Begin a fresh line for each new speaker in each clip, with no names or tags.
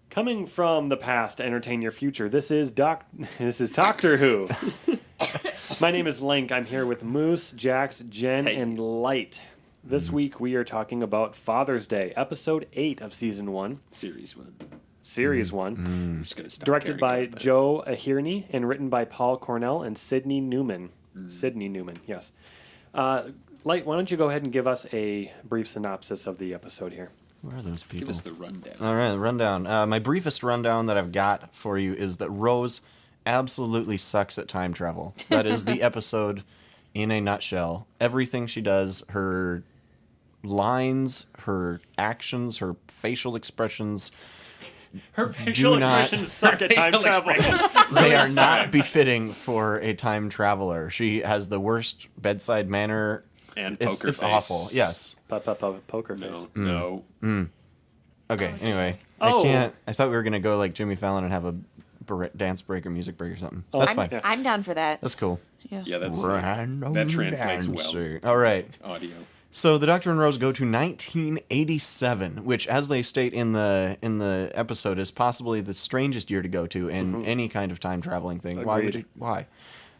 Coming from the past to entertain your future, this is Talktor Who. My name is Link. I'm here with Moose, Jax, Jen, and Light. This week we are talking about Father's Day, episode 8 of season 1. Series 1.
I'm just gonna stop
Directed
caring
by
about that.
Joe Aherney and written by Paul Cornell and Sidney Newman. Sidney Newman, yes. Light, why don't you go ahead and give us a brief synopsis of the episode here?
Where are those people?
Give us the rundown.
All right, the rundown. My briefest rundown that I've got for you is that Rose absolutely sucks at time travel. That is the episode in a nutshell. Everything she does, her lines, her actions, her facial expressions,
Her facial expressions suck at time travel.
they are not befitting for a time traveler. She has the worst bedside manner.
And
It's
poker face.
awful. Yes.
Poker face.
No.
Okay, anyway.
Oh.
I can't. I thought we were going to go like Jimmy Fallon and have a dance break or music break or something. That's fine.
yeah.
I'm down for that.
That's cool.
Yeah, that's
Random
that translates
dancer.
well.
All right.
Audio.
So the Doctor and Rose go to 1987, which, as they state in the episode, is possibly the strangest year to go to in any kind of time traveling thing. Why would
Agreed.
you? Why?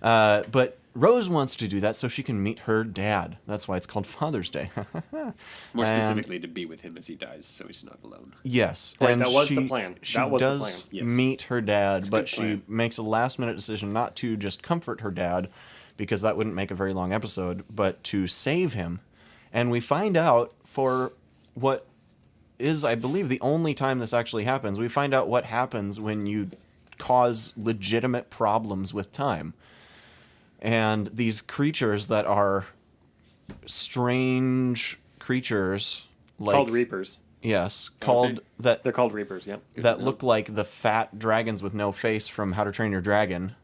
But Rose wants to do that so she can meet her dad. That's why it's called Father's Day.
More
And-
specifically, to be with him as he dies, so he's not alone.
Yes,
Right,
and
that was the
she,
plan.
She
That was the
does
plan.
Yes.
meet her dad,
a
but
good
she
plan.
makes a last-minute decision not to just comfort her dad, because that wouldn't make a very long episode, but to save him. And we find out, for what is, I believe, the only time this actually happens, we find out what happens when you cause legitimate problems with time. And these creatures that are strange creatures, like
Called Reapers.
yes, called that
They're called Reapers, yep.
that look like the fat dragons with no face from How to Train Your Dragon,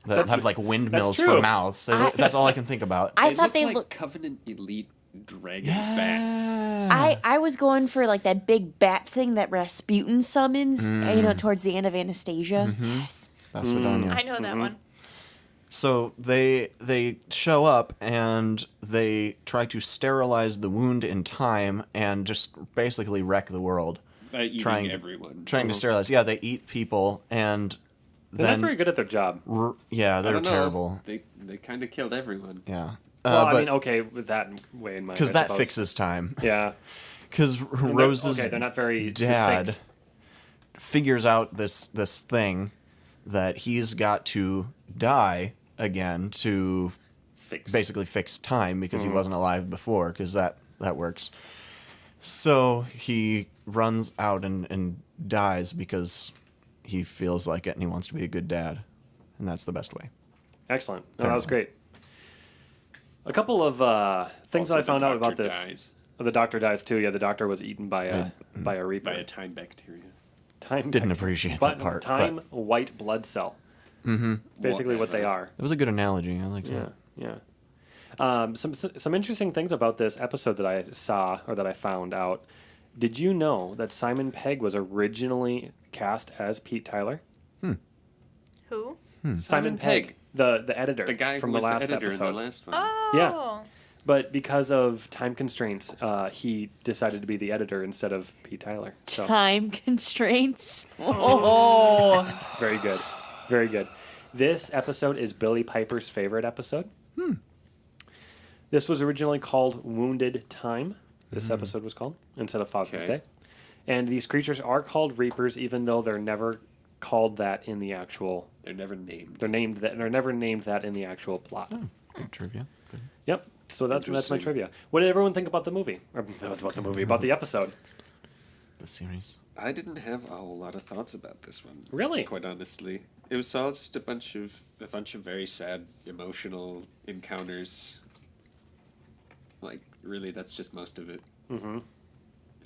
that have like windmills
that's true.
for mouths. That's all I can think about.
I thought they
like
looked.
Covenant Elite Dragon bats.
I was going for like that big bat thing that Rasputin summons, towards the end of Anastasia. Yes.
That's what Anya.
I know that one.
So they show up and they try to sterilize the wound in time and just basically wreck the world.
By eating everyone.
Trying to sterilize. Yeah, they eat people and
They're
then
not very good at their job.
yeah,
I
they're
don't know.
terrible.
They kind of killed everyone.
Yeah.
Well, I
but
mean, okay, with that way in mind.
because
I
that
suppose.
fixes time.
Yeah.
Because
And they're-
Rose's
okay, they're not very
dad
succinct.
figures out this thing that he's got to die again to basically fix time because he wasn't alive before, because that works. So he runs out and dies because he feels like it and he wants to be a good dad, and that's the best way.
Excellent. No, that was great. A couple of things
Also,
that I found
the
out about
doctor
this.
dies
Oh, the doctor dies too. Yeah, the doctor was eaten by a Reaper.
by a time bacteria.
Time
Didn't appreciate that part,
Time white blood cell. Basically, what they are.
That was a good analogy. I liked
Yeah,
that.
yeah. Some interesting things about this episode that I saw or that I found out. Did you know that Simon Pegg was originally cast as Pete Tyler?
Who?
Simon Pegg, the editor,
The guy
from
who was
the last
the editor
episode.
in the last one.
Oh.
Yeah. But because of time constraints, he decided to be the editor instead of Pete Tyler. So
Time constraints. Oh.
very good, very good. This episode is Billy Piper's favorite episode. This was originally called Wounded Time. This episode was called instead of Father's
Okay.
Day. And these creatures are called Reapers, even though they're never called that in the actual.
They're never named.
They're never named that in the actual plot.
Good trivia. Good.
Yep. So that's my
Interesting.
trivia. What did everyone think about the movie? Or about the movie, about the episode?
The series.
I didn't have a whole lot of thoughts about this one.
Really?
Quite honestly, it was all just a bunch of very sad, emotional encounters. Like, really, that's just most of it.
Mm-hmm.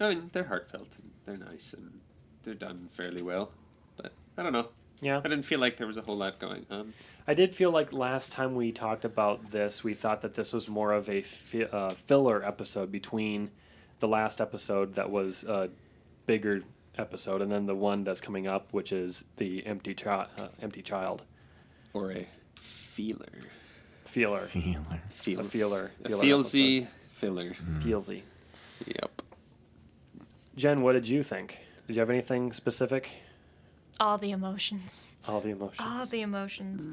I mean, they're heartfelt and they're nice and they're done fairly well. But I don't know.
Yeah.
I didn't feel like there was a whole lot going on.
I did feel like last time we talked about this, we thought that this was more of a filler episode between the last episode that was a bigger episode and then the one that's coming up, which is the empty child.
Or a feeler.
Feeler.
Feeler.
Feels.
A feeler.
A
Feeler
feelsy filler.
Feelsy.
Yep.
Jen, what did you think? Did you have anything specific?
All the emotions.
All the emotions.
All the emotions.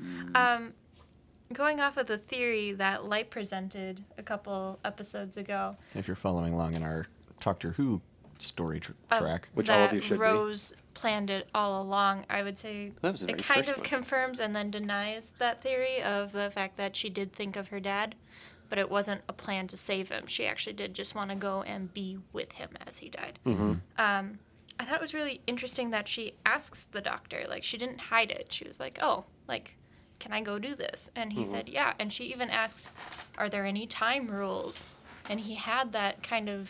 Going off of the theory that Light presented a couple episodes ago.
If you're following along in our Talktor Who story track.
Which
that
all of you should be.
Rose planned it all along. I would say
That was the
it
very
kind
first
of
one.
confirms and then denies that theory of the fact that she did think of her dad, but it wasn't a plan to save him. She actually did just want to go and be with him as he died.
Mm-hmm.
I thought it was really interesting that she asks the doctor, like, she didn't hide it. She was like, oh, like, can I go do this? And he said, yeah. And she even asks, are there any time rules? And he had that kind of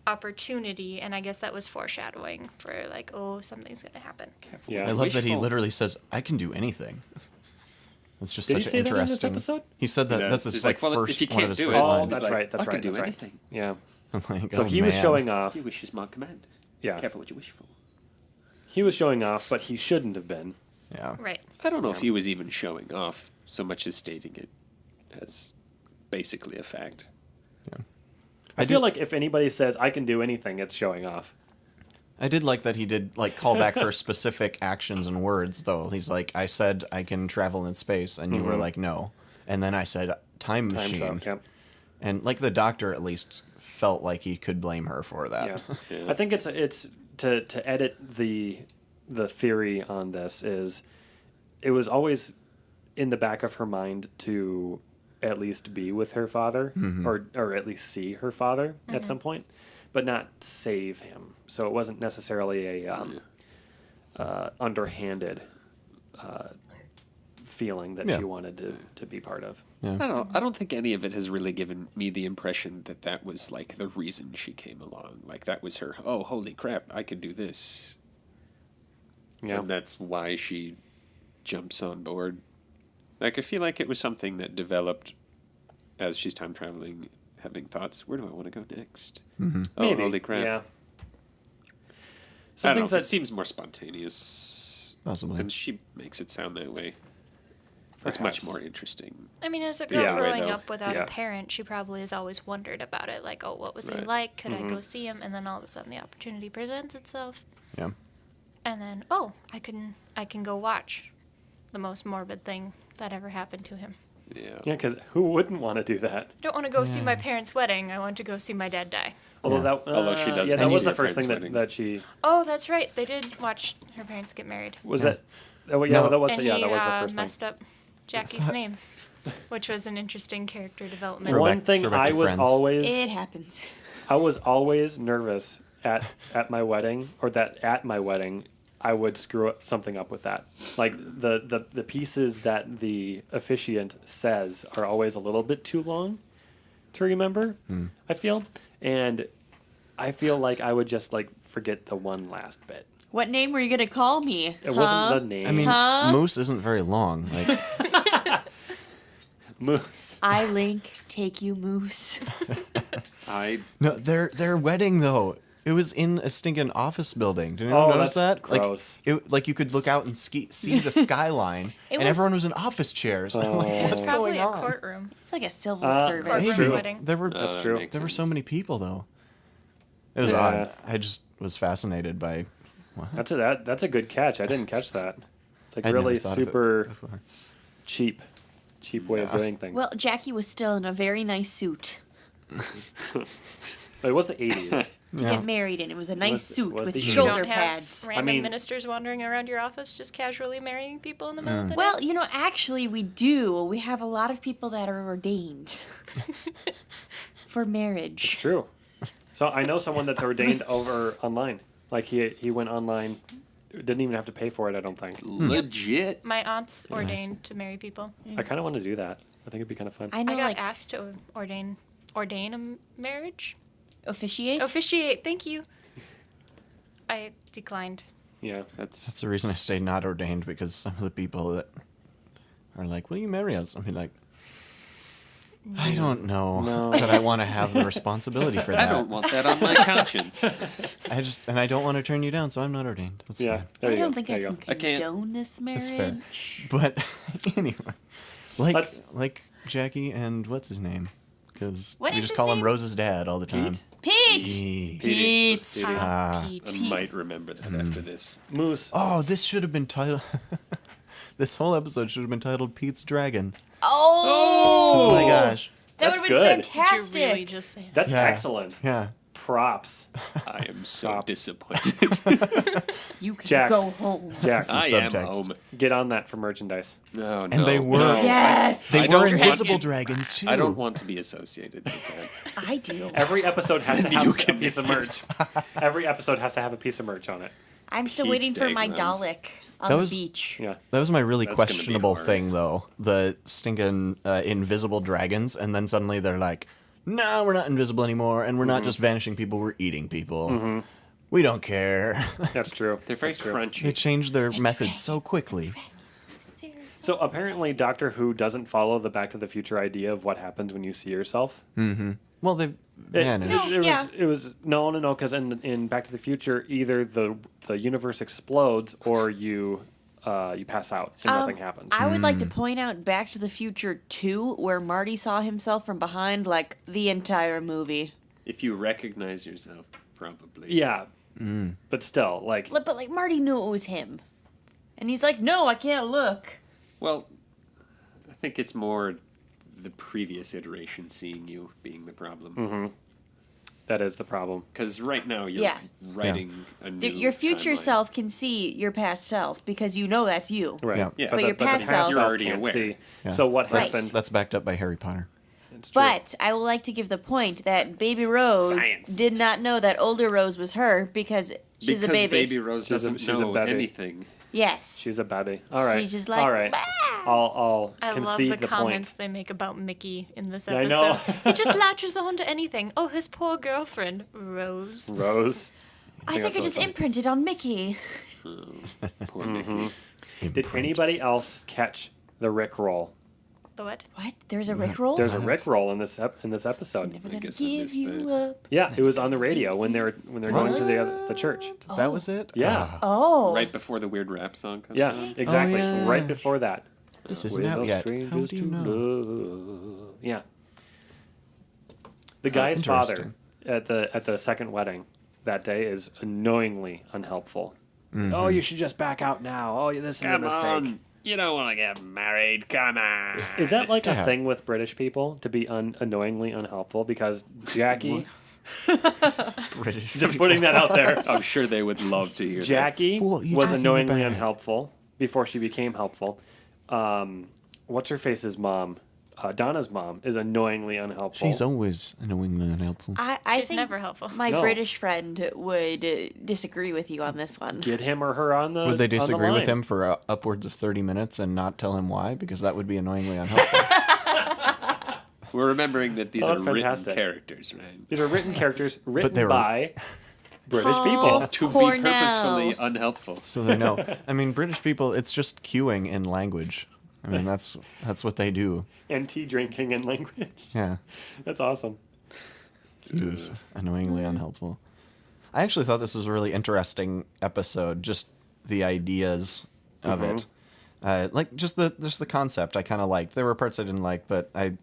opportunity, and I guess that was foreshadowing for, like, oh, something's going to happen.
Careful.
Yeah.
I love that he
Wishful.
literally says, I can do anything. That's just
Did he
such
say
an
that in this
interesting.
episode?
He said that.
Yeah.
That's his
He's
like
like, well,
first
if you
one of
can't
his
do
first
it,
Oh,
lines.
that's
He's
right.
like,
That's
I can
right.
do
That's right.
anything.
Yeah.
I'm like,
So
oh,
he was
man.
showing off.
He wishes my command.
Yeah.
Careful what you wish for.
He was showing off, but he shouldn't have been.
Yeah.
Right.
I don't know if he was even showing off so much as stating it as basically a fact.
I feel like if anybody says I can do anything, it's showing off.
I did like that he did like call back her specific actions and words though. He's like, I said I can travel in space, and you were like, no. And then I said time
Time
machine.
travel. Yep.
And like the doctor at least felt like he could blame her for that.
Yeah.
Yeah.
I think it's to edit the theory on this is it was always in the back of her mind to at least be with her father or at least see her father at some point, but not save him. So it wasn't necessarily a underhanded feeling that
Yeah.
she wanted to be part of.
I don't think any of it has really given me the impression that that was like the reason she came along. Like that was her, oh, holy crap, I can do this.
Yeah.
And that's why she jumps on board. Like I feel like it was something that developed as she's time traveling, having thoughts, where do I want to go next? Oh,
Maybe.
holy crap.
Yeah.
I
Some
don't
things
know. It
that
seems more spontaneous.
Possibly.
And she makes it sound that way. It's much
Perhaps.
more interesting.
I mean, as a girl
Yeah.
growing
Way, though.
up without
Yeah.
a parent, she probably has always wondered about it. Like, oh, what was he
Right.
like? Could I go see him? And then all of a sudden the opportunity presents itself.
Yeah.
And then, oh, I can go watch the most morbid thing that ever happened to him.
Yeah.
Yeah, because who wouldn't want to do that?
I don't want to go see my parent's wedding. I want to go see my dad die.
Although
Yeah.
that,
Although she does
yeah,
go
that was
see
the
her
first thing
parents'
that,
wedding.
that she
Oh, that's right. They did watch her parents get married.
was
Yeah.
that. Oh, yeah,
No.
that was
And
the, yeah,
he
that was the first
messed
thing.
up Jackie's name, which was an interesting character development.
Throwback-
One thing
throwback
I
to
was
Friends.
always
It happens.
I was always nervous at my wedding, or that at my wedding I would screw something up with that. Like the pieces that the officiant says are always a little bit too long to remember. I feel, and I feel like I would just like forget the one last bit.
What name were you gonna call me?
It wasn't the name.
I mean, Moose isn't very long. Like,
Moose.
I Link, take you Moose.
I
no, their wedding though. It was in a stinking office building. Did you
Oh,
notice
that's
that?
gross.
Like you could look out and see the skyline, and
was-
everyone was in office chairs. I'm like,
It's
what's
probably
going
a
on?
courtroom.
It's like a civil
Uh,
service.
courtroom
Maybe.
wedding.
There were
That's
that
true.
makes
there were so
sense.
many people though. It was
Yeah.
odd. I just was fascinated by.
That's a good catch. I didn't catch that. It's like
I'd never
really
thought of it
super
before.
cheap way of doing things.
Well, Jackie was still in a very nice suit
But it was the 80s.
to
Yeah.
get married in. It was a nice
Was-
suit
was
with
the-
You
shoulder
don't have
pads.
random
mean-
ministers wandering around your office just casually marrying people in the middle of the day.
Well, you know, actually, we do. We have a lot of people that are ordained for
It's
marriage.
true. So I know someone that's ordained over online. Like he went online, didn't even have to pay for it. I don't think.
legit.
My aunt's ordained to marry people.
I kind of want to do that. I think it'd be kind of fun.
I know,
I got
like,
asked to ordain a marriage.
officiate.
Officiate, thank you. I declined.
Yeah.
That's
That's the reason I stayed not ordained, because some of the people that are like, "Will you marry us?" I'll be like, "I don't know
No.
that I want to have the responsibility for
I
that.
don't want that on my conscience.
I don't want to turn you down, so I'm not ordained. That's
Yeah.
fine."
There
I
you
don't
go.
think
There
I
you
can
go.
I can't-
condone this
That's fair.
marriage.
But anyway,
Let's-
like Jackie and what's his name? Because
What
we
is
just
his
call him
name?
Rose's dad all the time.
Pete?
Pete! Pete!
Petey.
Pete.
I might remember that after this.
Moose.
Oh, this should have been titled. This whole episode should have been titled Pete's Dragon.
Oh!
Oh my gosh.
That
That's
would have
good.
been
Did you
fantastic.
really just say that?
That's
Yeah.
excellent.
Yeah.
Props.
I am so
Props.
disappointed.
You can
Jax.
go home.
Jax,
I am
subtext.
home.
get on that for merchandise.
No,
And they were-
no.
Yes!
They
I
were
don't want
invisible
it.
dragons too.
I don't want to be associated with that.
I do.
Every episode has to have
You
a
can
piece of merch. Every episode has to have a piece of merch on it.
I'm still
Pete's
waiting for my
diagrams.
Dalek on
That
the
was-
beach.
Yeah.
That was my really
That's gonna be
questionable
hard.
thing, though. The stinking invisible dragons, and then suddenly they're like, "No, we're not invisible anymore, and we're not just vanishing people. We're eating people. We don't care."
That's true.
They're very
That's true.
They
crunchy.
changed their methods so quickly.
So apparently, Doctor Who doesn't follow the Back to the Future idea of what happens when you see yourself.
Well, they yeah, no.
It was no, because in Back to the Future, either the universe explodes or you pass out and nothing happens.
I would like to point out Back to the Future 2, where Marty saw himself from behind like the entire movie.
If you recognize yourself, probably.
Yeah, but still, like
But like Marty knew it was him. And he's like, "No, I can't look."
Well, I think it's more the previous iteration seeing you being the problem.
that is the problem.
Because right now you're
Yeah.
writing a new
Your future
timeline.
self can see your past self because you know that's you.
Right.
Yeah.
Yeah.
But your past self-
You're already
can't
aware.
see.
Yeah.
So what
Right.
happened?
That's backed up by Harry Potter.
It's true.
But I would like to give the point that Baby Rose
Science.
did not know that older Rose was her because she's
because
a baby.
Baby Rose doesn't
she's a
know
baby.
anything.
Yes.
she's a baby. All right.
She's just like,
all right.
"Bah."
I'll
I love
concede
the
the
comments
point.
they make about Mickey in this
I
episode.
know.
He just latches on to anything. Oh, his poor girlfriend, Rose.
Rose.
I think
that's
I
really
just
funny.
imprinted on Mickey.
Poor
Mm-hmm.
Mickey.
Did anybody else catch the Rick roll?
The what?
What? There's a Rickroll?
There's a Rick roll in this episode.
Never
I
gonna
guess I
give
missed
you
that.
up.
Yeah, it was on the radio when they're going to the church.
That was it?
Yeah.
Oh.
Right before the weird rap song comes
Yeah,
on.
exactly.
yeah.
Right before that.
This isn't
We're
out
no
yet. How
strangers
do you
to
know?
love. Yeah. The guy's father at the second wedding that day is annoyingly unhelpful. Oh, you should just back out now. Oh, this is a mistake.
You don't want to get married. Come on.
Is that like a
Yeah.
thing with British people to be annoyingly unhelpful? Because Jackie,
British.
just putting that out there,
I'm sure they would love to hear
Jackie
Well, you're
was
talking
annoyingly
about-
unhelpful before she became helpful. What's her face's mom? Donna's mom is annoyingly unhelpful.
She's always annoyingly unhelpful.
I
She's
think
never helpful.
my
No.
British friend would disagree with you on this one.
Get him or her on the.
Would they
on the
disagree with
line.
him for upwards of 30 minutes and not tell him why? Because that would be annoyingly unhelpful.
that. We're remembering that these
Oh,
are
that's
written
fantastic.
characters, right?
These are written characters written
they were-
by British
Paul
people.
To
Cornell.
be purposefully unhelpful.
So they know. I mean, British people, it's just cueing in language. I mean, that's what they do.
And tea drinking and language.
Yeah.
That's awesome.
Jeez, annoyingly unhelpful. I actually thought this was a really interesting episode. Just the ideas of it, like just the concept. I kind of liked. There were parts I didn't like, but I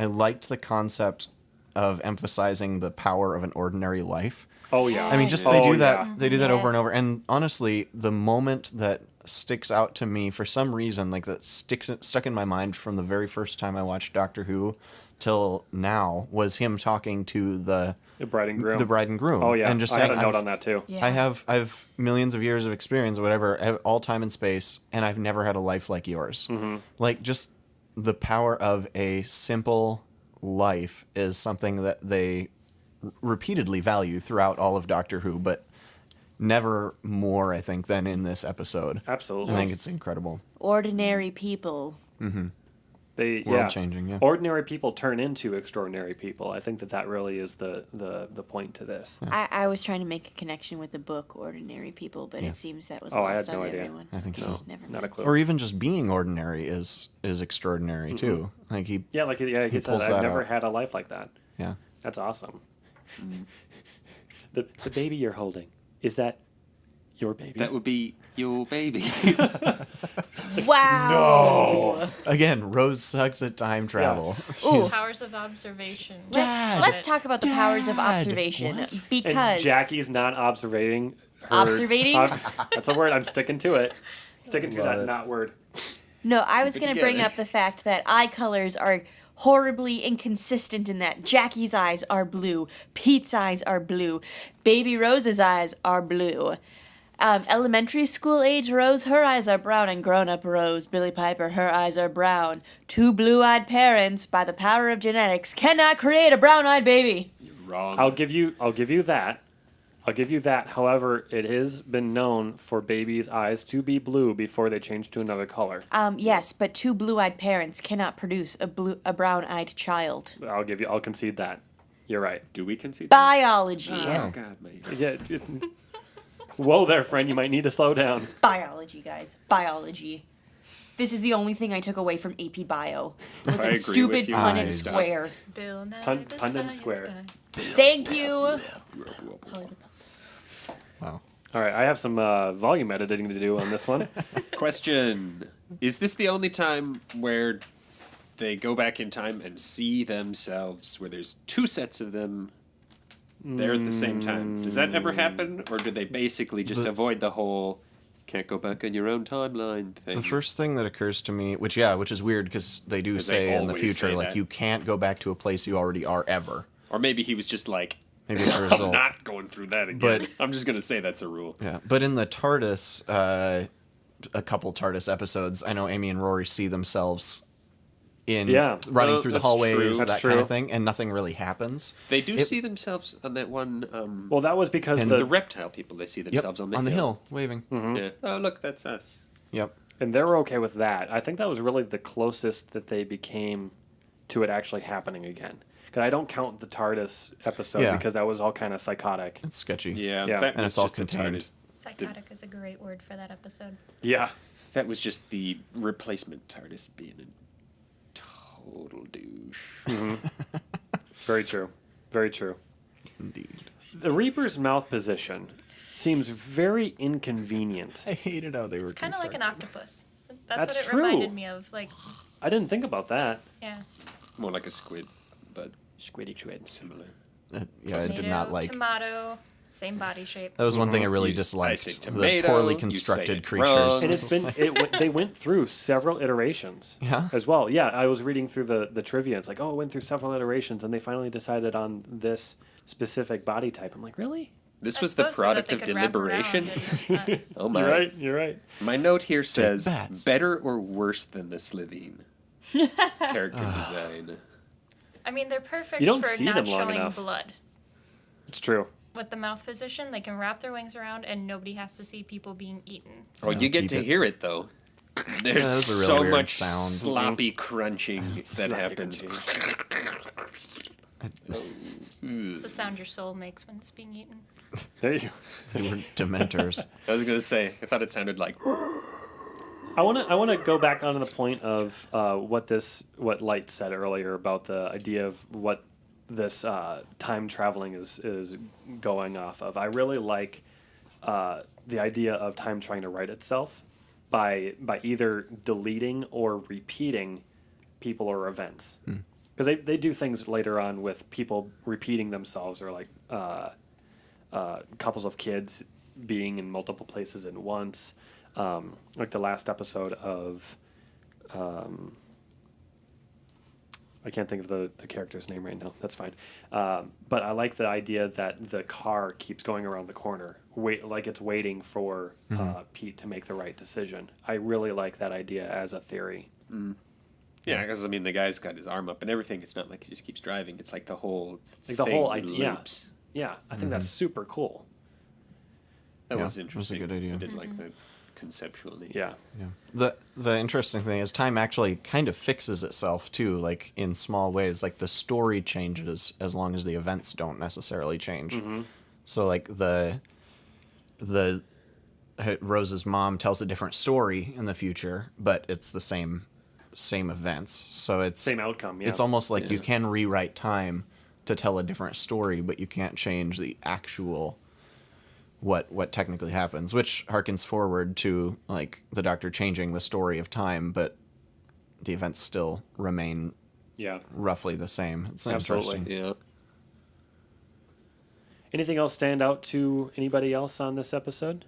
liked the concept of emphasizing the power of an ordinary life.
Oh yeah.
I mean, just
Oh,
they do that.
yeah.
They do that over and
Yes.
over. And honestly, the moment that sticks out to me for some reason, like that stuck in my mind from the very first time I watched Doctor Who till now, was him talking to the
bride and groom.
the bride and groom.
Oh yeah.
and just
I
saying,
had a note
I've-
on that too.
Yeah.
I've millions of years of experience, whatever, all time and space, and I've never had a life like yours. Like just the power of a simple life is something that they repeatedly value throughout all of Doctor Who, but never more, I think, than in this episode.
Absolutely.
I think it's incredible.
Ordinary people.
They
World changing, yeah.
Ordinary people turn into extraordinary people. I think that really is the point to this.
I was trying to make a connection with the book Ordinary People, but it seems that was
Oh, I
lost
had no
on
idea.
everyone.
I think
No,
so.
Never
not a
mind.
clue.
Or even just being ordinary is extraordinary too. Like he,
Yeah, like he said,
pulls
I've
that
never
out.
had a life like that.
yeah.
That's awesome. The baby you're holding, is that Your baby.
That would be your baby.
Wow.
Again, Rose sucks at time travel.
Ooh.
Powers of observation.
Let's talk about the powers of
Dad.
observation
What?
because
and Jackie's not observating.
Observating?
That's a word. I'm sticking to it. Sticking to
Love
that
it.
not word.
No, I was going to bring
together.
up the fact that eye colors are horribly inconsistent in that Jackie's eyes are blue, Pete's eyes are blue, Baby Rose's eyes are blue. Elementary school age Rose, her eyes are brown, and grown-up Rose, Billy Piper, her eyes are brown. Two blue-eyed parents, by the power of genetics, cannot create a brown-eyed baby.
Wrong.
I'll give you that. I'll give you that. However, it has been known for babies' eyes to be blue before they change to another color.
Yes, but two blue-eyed parents cannot produce a brown-eyed child.
I'll concede that. You're right.
Do we concede?
Biology.
Oh God, my ears.
Yeah. Whoa there, friend. You might need to slow down.
Biology, guys. Biology. This is the only thing I took away from AP Bio. It was
I
a
agree
stupid
with you.
pun and
Eyes.
square.
Bill Nye,
Pun-
the
pun and
Science
square.
Guy.
Thank you.
Wow.
All right. I have some volume editing to do on this one.
Question: is this the only time where they go back in time and see themselves, where there's two sets of them there at the same time? Does that ever happen, or do they basically just avoid the whole can't go back on your own timeline thing?
The first thing that occurs to me, which is weird because they do
'Cause they
say in the
always
future,
say
like,
that.
you can't go back to a place you already are ever.
Or maybe he was just like,
Maybe it's a
I'm
result.
not going through that again.
But-
I'm just gonna say that's a rule.
Yeah, but in the TARDIS, a couple TARDIS episodes, I know Amy and Rory see themselves in running
No,
through the
that's
hallways,
true.
that
That's
kind
true.
of thing, and nothing really happens.
They do see themselves on that one.
Well, that was because
And
The reptile people, they see
Yep,
themselves on the
hill, waving.
Yeah. Oh, look, that's us.
Yep.
and they were okay with that. I think that was really the closest that they became to it actually happening again. Because I don't count the TARDIS episode
Yeah.
because that was all kind of psychotic.
It's sketchy.
Yeah,
Yeah.
that
And
was
it's all
just the
contained.
TARDIS.
Psychotic is a great word for that episode.
Yeah.
That was just the replacement TARDIS being a total douche.
Very true. Very true.
Indeed.
The Reaper's mouth position seems very inconvenient.
I hated how they were
It's kind of like an octopus. That's
That's
what it
true.
reminded me of. Like,
I didn't think about that.
yeah.
More like a squid, but
Squiddy squid.
similar.
Yeah, I did
Tomato,
not like.
Tomato, same body shape.
That was one thing I really
You say
disliked. The
tomato,
poorly
you say
constructed
it
creatures.
wrong.
And it's been they went through several iterations
Yeah?
as well. Yeah, I was reading through the trivia. It's like, oh, it went through several iterations, and they finally decided on this specific body type. I'm like, really?
This
I
was the
suppose so that
product
they
of
could wrap around
deliberation.
and not-
Oh my!
You're right. You're right.
My note here says
bats.
better or worse than the Slitheen character design.
I mean, they're perfect
You don't
for
see
not
them long
showing
enough.
blood.
It's true.
With the mouth position, they can wrap their wings around, and nobody has to see people being eaten.
Oh, you get
keep
to
it-
hear it though. There's
that was a real
so
weird
much
sound.
sloppy crunching that happens.
It's the sound your soul makes when it's being eaten.
There you go.
They were dementors.
I was gonna say, I thought it sounded like.
I want to go back on the point of what Light said earlier about the idea of what this time traveling is going off of. I really like the idea of time trying to right itself by either deleting or repeating people or events. Because they do things later on with people repeating themselves, or like couples of kids being in multiple places at once. Like the last episode of, I can't think of the character's name right now. That's fine. But I like the idea that the car keeps going around the corner, like it's waiting for Pete to make the right decision. I really like that idea as a theory.
Yeah, because I mean, the guy's got his arm up and everything. It's not like he just keeps driving. It's like the whole
Like the
thing
whole idea.
loops.
Yeah, I think that's super cool.
That
Yeah,
was
it was a
interesting.
good idea.
I did like that conceptually.
Yeah.
Yeah. The interesting thing is time actually kind of fixes itself too, like in small ways. Like the story changes as long as the events don't necessarily change. So like the Rose's mom tells a different story in the future, but it's the same events. So it's
Same outcome, yeah.
It's almost like you can rewrite time to tell a different story, but you can't change the actual what technically happens, which harkens forward to like the Doctor changing the story of time, but the events still remain roughly the same. It's
Absolutely.
interesting.
Yeah.
Anything else stand out to anybody else on this episode?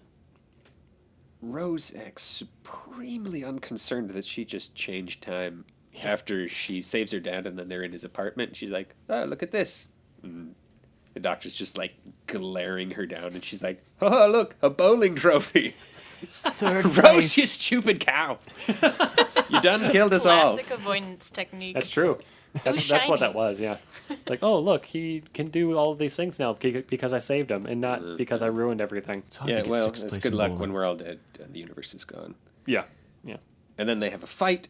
Rose acts supremely unconcerned that she just changed time after she saves her dad, and then they're in his apartment. And she's like, "Oh, look at this." And the Doctor's just like glaring her down, and she's like, "Oh, look, a bowling trophy." Rose, you stupid cow! You done killed us all.
Classic avoidance technique.
That's true. That's
shiny.
what that was, yeah. Like, oh, look, he can do all of these things now because I saved him and not because I ruined everything.
It's hard to
Yeah,
get
well,
sixth
it's
place
good
in
luck
bowling.
when we're all dead and the universe is gone.
Yeah.
And then they have a fight,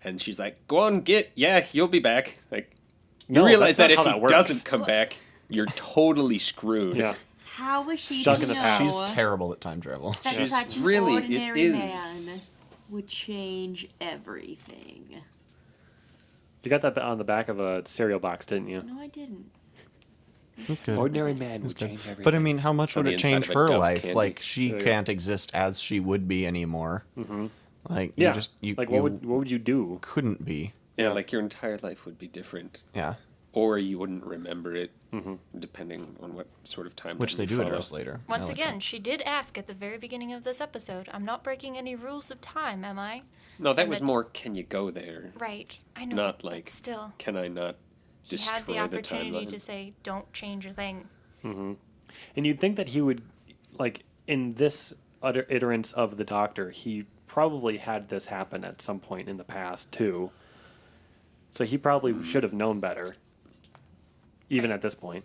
and she's like, "Go on, you'll be back." Like, you
No,
realize
that's
that
not
if
how
he
that works.
doesn't come back, you're totally screwed.
Yeah.
How was she
Stuck
to
in the
know
past.
She's terrible at time travel.
that
She's
such an
really- it
ordinary
is-
man would change everything?
You got that on the back of a cereal box, didn't you?
No, I didn't.
That's good.
Ordinary man would change everything.
But I mean, how much
on
would
the
it
inside
change
of a
her
Dove
life?
candy.
Like she
There you
can't exist as she would be anymore. Mm-hmm. Like
yeah.
you
like,
you
what would you do?
couldn't be.
Yeah, like your entire life would be different.
Yeah,
Or you wouldn't remember it, depending on what sort of time.
which they do address later. I
Once
like
again,
that.
she did ask at the very beginning of this episode, "I'm not breaking any rules of time, am I?"
No, that
And
was
that-
more. Can you go there?
Right. I know.
Not
but
like.
still,
Can I not
he
destroy
had the
the
opportunity
timeline?
to say, "Don't change a thing."
And you'd think that he would, like, in this iterance of the Doctor, he probably had this happen at some point in the past, too. So he probably should have known better, even at this point.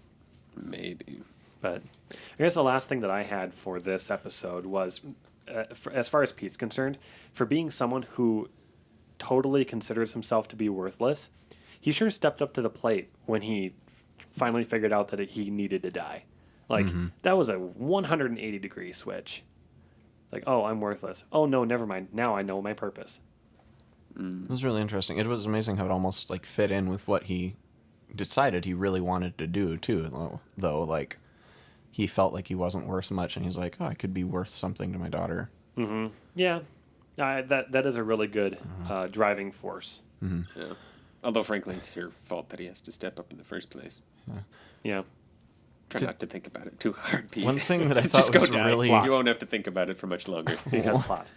Maybe.
But I guess the last thing that I had for this episode was, as far as Pete's concerned, for being someone who totally considers himself to be worthless, he sure stepped up to the plate when he finally figured out that he needed to die. Like, that was a 180-degree switch. Like, oh, I'm worthless. Oh, no, never mind. Now I know my purpose.
It was really interesting. It was amazing how it almost like fit in with what he decided he really wanted to do too. Though, like, he felt like he wasn't worth much, and he's like, "Oh, I could be worth something to my daughter."
Yeah, that is a really good driving force.
Yeah. Although, frankly, it's your fault that he has to step up in the first place.
Yeah.
Try not to think about it too hard, Pete.
One thing that I
Just
thought
go
was
die.
really
You won't have to think about it for much longer.
Because plot.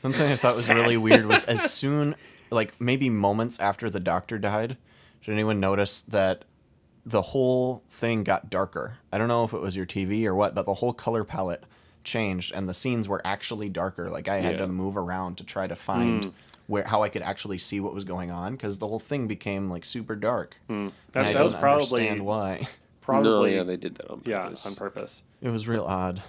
One thing I thought was really weird was as soon, like maybe moments after the Doctor died, did anyone notice that the whole thing got darker? I don't know if it was your TV or what, but the whole color palette changed and the scenes were actually darker. Like I had
Yeah.
to move around to try to find how I could actually see what was going on because the whole thing became like super dark. And I
That was
didn't
probably
understand why.
probably
No, yeah, they did that on
yeah,
purpose.
on purpose.
It was real odd.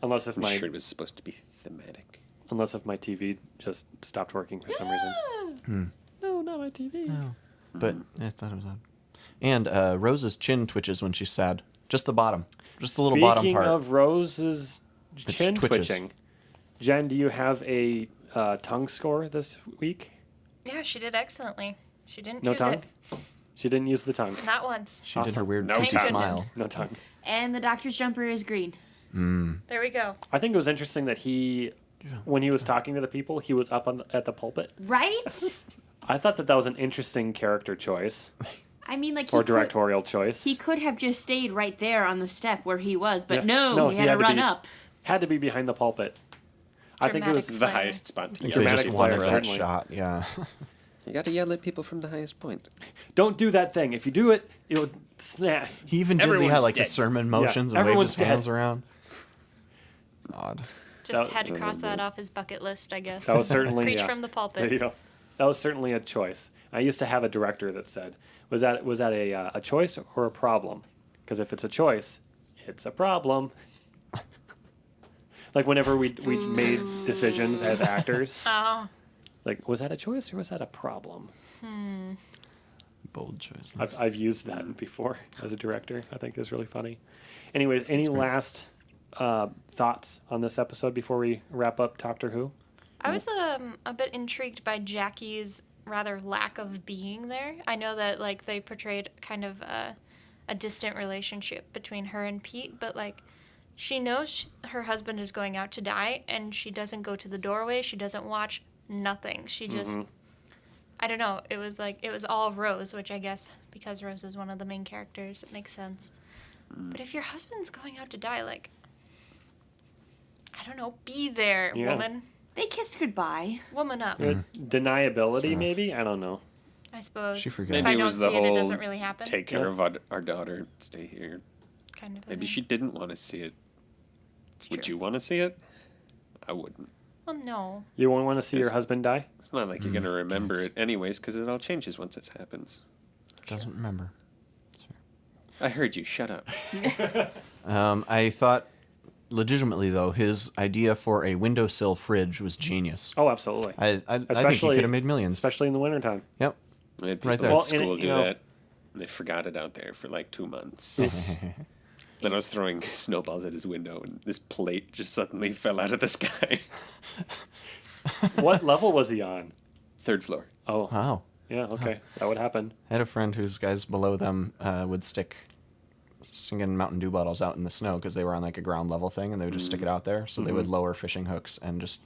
Unless if
I'm
my
sure it was supposed to be thematic.
TV just stopped working for some reason. No, not my TV.
But I thought it was odd. And Rose's chin twitches when she's sad. Just the bottom. Just the little bottom
Speaking
part.
of Rose's chin
twitches.
twitching, Jen, do you have a tongue score this week?
Yeah, she did excellently. She didn't
No
use
tongue?
it.
She didn't use the tongue.
Not once.
She did her
Awesome.
weird
No
toothy
tongue.
smile.
No tongue.
And the Doctor's jumper is green.
There we go.
I think it was interesting that when he was talking to the people, he was up at the pulpit.
Right?
I thought that was an interesting character choice
I mean, like,
or directorial choice.
he could have just stayed right there on the step where he was, but
Yeah.
no, he had to run up.
Had to be behind the pulpit. I think it was
Dramatic
The
Flair.
highest spot to
They
yell.
Dramatic
just wanted
flair,
that
certainly.
shot, yeah.
You got to yell at people from the highest point.
don't do that thing. If you do it, it'll snap.
He even did
Everyone's
the
dead.
sermon motions
Yeah,
and waved
everyone's
his hands
dead.
around. Odd.
Just
That-
had to cross that off his bucket list, I guess.
That was certainly
Preach
yeah.
from the pulpit.
There you go. That was certainly a choice. I used to have a director that said, "Was that a choice or a problem? Because if it's a choice, it's a problem." Like whenever we made decisions as actors,
Oh,
like was that a choice or was that a problem?
Bold choice.
I've used that before as a director. I think it's really funny. Anyways, any last thoughts on this episode before we wrap up Talktor Who?
I was a bit intrigued by Jackie's rather lack of being there. I know that like they portrayed kind of a distant relationship between her and Pete, but like she knows her husband is going out to die, and she doesn't go to the doorway. She doesn't watch nothing. She just, I don't know. It was all Rose, which I guess because Rose is one of the main characters, it makes sense. But if your husband's going out to die, like, I don't know, be there,
Yeah.
woman.
They kissed goodbye.
Woman up,
Deniability, maybe? I don't know.
I suppose.
She forgot.
If
Maybe
I
it
don't
was
see
the
it, it
whole
doesn't really happen.
take care of our daughter, stay here.
Kind of. a
Maybe
thing.
she didn't want to see it.
It's
Would
true.
you want to see it? I wouldn't.
Well, no.
You won't want to see your
It's-
husband die?
It's not like you're going to remember it anyways, because it all changes once it happens.
Doesn't remember.
I heard you. Shut up.
I thought, legitimately though, his idea for a windowsill fridge was genius.
Oh, absolutely.
I think he
Especially-
could have made millions.
Especially in the wintertime.
Yep.
I had people
Right there.
at
Well,
and
school
it-
do
you know-
that. And they forgot it out there for like 2 months. Then I was throwing snowballs at his window, and this plate just suddenly fell out of the sky.
What level was he on?
3rd floor.
Oh,
Wow.
yeah, okay. That would happen.
I had a friend whose guys below them would sticking Mountain Dew bottles out in the snow because they were on like a ground level thing, and they would just stick it out there. So they would lower fishing hooks and just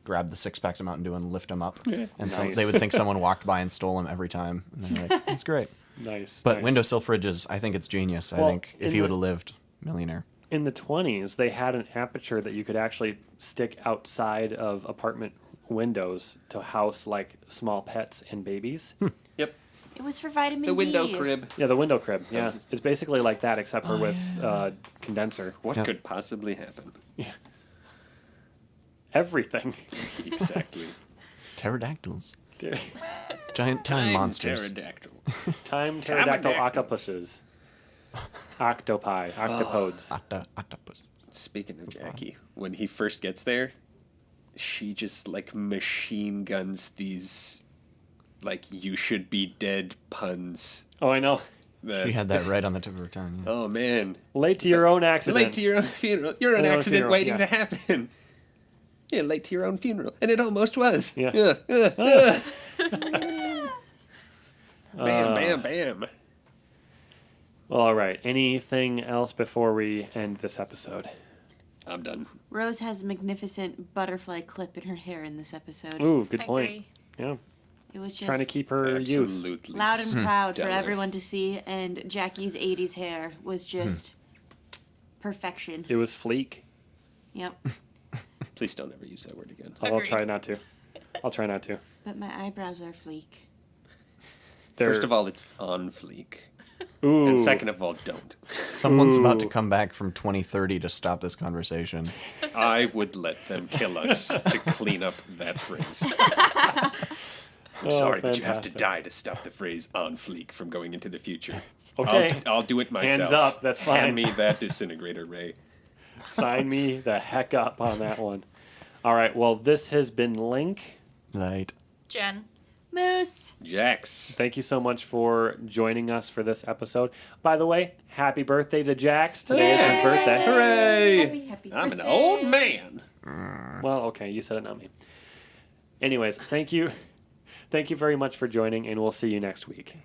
grab the 6-packs of Mountain Dew and lift them up. And so
Nice.
they would think someone walked by and stole them every time. And they're like, "It's great."
Nice.
But
nice.
windowsill fridges, I think it's genius. I
Well,
think if
in
he
the-
would have lived, millionaire.
In the 20s, they had an aperture that you could actually stick outside of apartment windows to house like small pets and babies.
Yep.
It was for vitamin
The window
D.
crib.
Yeah, the window crib. Yeah, it's basically like that except for with condenser.
What
Yep.
could possibly happen?
Everything.
Exactly.
Pterodactyls.
Dude.
Giant time monsters.
Pterodactyl.
Time pterodactyl
Pterodactyl.
octopuses. Octopi. Octopodes.
Octopus.
Speaking of Jackie, when he first gets there, she just like machine guns these like you should be dead puns.
Oh, I know.
That,
She had that right on the tip of her tongue. Yeah.
oh man.
Late to your own accident.
Late to your own funeral. You're an
Your own
accident
funeral,
waiting
yeah.
to happen. Yeah, late to your own funeral. And it almost was.
Yeah.
Bam, bam, bam.
Well, all right. Anything else before we end this episode?
I'm done.
Rose has a magnificent butterfly clip in her hair in this episode.
Ooh, good
I
point.
agree.
Yeah.
It was just
Trying to keep her youth.
Absolutely.
loud and proud for
stellar.
everyone to see, and Jackie's 80s hair was just perfection.
It was fleek.
Yep.
Please don't ever use that word again.
I'll
Agreed.
try not to. I'll try not to.
But my eyebrows are fleek.
First of all, it's on fleek.
Ooh.
And second of all, don't.
Someone's about to
Ooh.
come back from 2030 to stop this conversation.
I would let them kill us to clean up that phrase. I'm
Oh,
sorry, but you have to
fantastic.
die to stop the phrase on fleek from going into the future.
Okay.
I'll do it myself.
Hands up, that's fine.
Hand me that disintegrator ray.
Sign me the heck up on that one. All right. Well, this has been Link.
Right.
Jen.
Moose!
Jax.
Thank you so much for joining us for this episode. By the way, happy birthday to Jax. Today is his birthday.
Hooray!
Happy
I'm an
birthday.
old man.
Well, okay, you said it, not me. Anyways, thank you. Thank you very much for joining, and we'll see you next week.